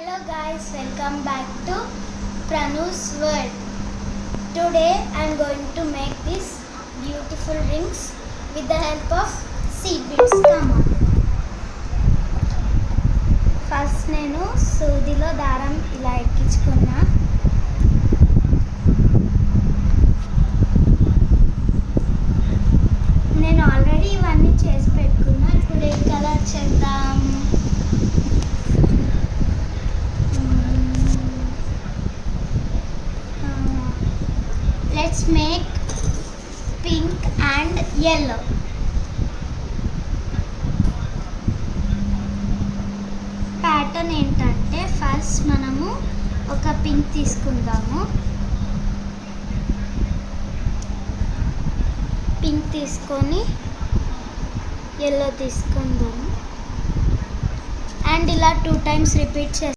Hello guys, welcome back to Pranu's World. Today I am going to make these beautiful rings with the help of seed beads. Come on. First నేను సూదిలో దారం ఇలా ఎక్కించుకున్నా. నేను already ఇవన్నీ చేసి పెట్టుకున్నా. ఇప్పుడు ఏ colour చేద్దాం? Let's make pink and yellow. Pattern ఏంటంటే ఫస్ట్ మనము ఒక పింక్ తీసుకుందాము. పింక్ తీసుకొని yellow తీసుకుందాము అండ్ ఇలా 2 times రిపీట్ చేస్తాము.